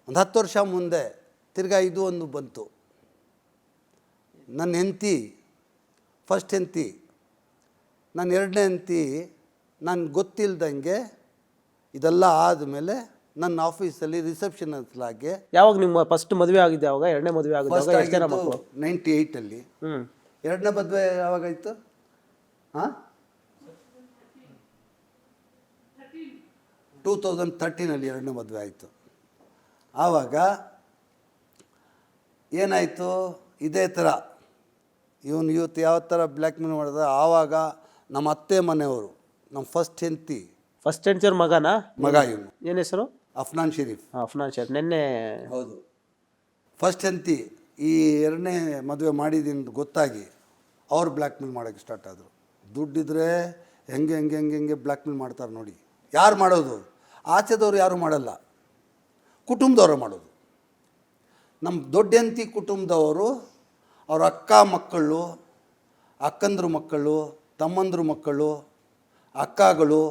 ಒಂದು 10 ವರ್ಷ ಮುಂದೆ ತಿರ್ಗಾ ಇದು ಒಂದು ಬಂತು. ನನ್ನ ಹೆಂಡತಿ, ಫಸ್ಟ್ ಹೆಂಡತಿ, ನನ್ನ ಎರಡನೇ ಹೆಂಡತಿ ನಾನು ಗೊತ್ತಿಲ್ದಂಗೆ ಇದೆಲ್ಲ ಆದಮೇಲೆ ನನ್ನ ಆಫೀಸಲ್ಲಿ ರಿಸೆಪ್ಷನ್ಲಾಗೆ. ಯಾವಾಗ ನಿಮ್ಮ ಫಸ್ಟ್ ಮದುವೆ ಆಗಿದ್ದು? ಯಾವಾಗ ಎರಡನೇ ಮದುವೆ ಆಗಿದ್ದು? ಎಷ್ಟು ಜನ ಮಕ್ಕಳು? 98ಅಲ್ಲಿ. ಎರಡನೇ ಮದುವೆ ಯಾವಾಗಾಯಿತು? ಹಾಂ, 2013 ಎರಡನೇ ಮದುವೆ ಆಯಿತು. ಆವಾಗ ಏನಾಯಿತು, ಇದೇ ಥರ ಇವತ್ತು ಯಾವ ಥರ ಬ್ಲ್ಯಾಕ್ ಮೇಲ್ ಮಾಡಿದ್ರೆ, ಆವಾಗ ನಮ್ಮ ಅತ್ತೆ ಮನೆಯವರು, ನಮ್ಮ ಫಸ್ಟ್ ಹೆಂಡತಿ ಮಗ ಇವನು. ಏನು ಹೆಸರು? ಅಫ್ನಾನ್ ಶರೀಫ್. ಅಫ್ನಾನ್ ಶರೀಫ್. ನೆನ್ನೆ ಹೌದು. ಫಸ್ಟ್ ಹೆಂಡತಿ ಈ ಎರಡನೇ ಮದುವೆ ಮಾಡಿದ್ದೀನಿ ಗೊತ್ತಾಗಿ ಅವ್ರು ಬ್ಲ್ಯಾಕ್ ಮೇಲ್ ಮಾಡೋಕ್ಕೆ ಸ್ಟಾರ್ಟ್ ಆದರು. ದುಡ್ಡಿದ್ರೆ ಹೆಂಗೆ ಬ್ಲ್ಯಾಕ್ ಮೇಲ್ ಮಾಡ್ತಾರೆ ನೋಡಿ. ಯಾರು ಮಾಡೋದು? ಆಚೆದವ್ರು ಯಾರು ಮಾಡಲ್ಲ, ಕುಟುಂಬದವರು ಮಾಡೋದು. ನಮ್ಮ ದೊಡ್ಡ ಹೆಂಡತಿ ಕುಟುಂಬದವರು, ಅವ್ರ ಅಕ್ಕ ಮಕ್ಕಳು, ಅಕ್ಕಂದ್ರ ಮಕ್ಕಳು, ತಮ್ಮಂದ್ರ ಮಕ್ಕಳು, ಅಕ್ಕಗಳು,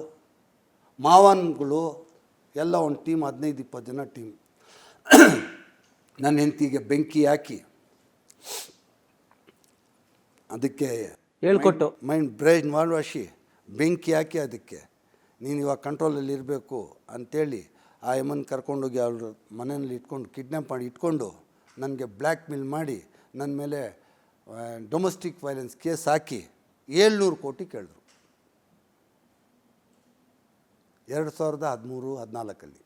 ಮಾವನ್ಗಳು ಎಲ್ಲ ಒಂದು ಟೀಮ್, 15-20 ಜನ ಟೀಮ್. ನನ್ನ ಹೆಂಡತಿಗೆ ಬೆಂಕಿ ಹಾಕಿ ಅದಕ್ಕೆ ಹೇಳ್ಕೊಟ್ಟು ಬ್ರೈನ್ ವಾಶಿ ಬೆಂಕಿ ಹಾಕಿ ಅದಕ್ಕೆ ನೀನು ಇವಾಗ ಕಂಟ್ರೋಲಲ್ಲಿ ಇರಬೇಕು ಅಂಥೇಳಿ ಆ ಎಮ್ಮನ್ನು ಕರ್ಕೊಂಡೋಗಿ ಅವ್ರ ಮನೆಯಲ್ಲಿ ಇಟ್ಕೊಂಡು ಕಿಡ್ನ್ಯಾಪ್ ಮಾಡಿ ಇಟ್ಕೊಂಡು ನನಗೆ ಬ್ಲ್ಯಾಕ್ ಮೇಲ್ ಮಾಡಿ ನನ್ನ ಮೇಲೆ ಡೊಮೆಸ್ಟಿಕ್ ವೈಲೆನ್ಸ್ ಕೇಸ್ ಹಾಕಿ 700 ಕೋಟಿ ಕೇಳಿದ್ರು 2013-14ಅಲ್ಲಿ.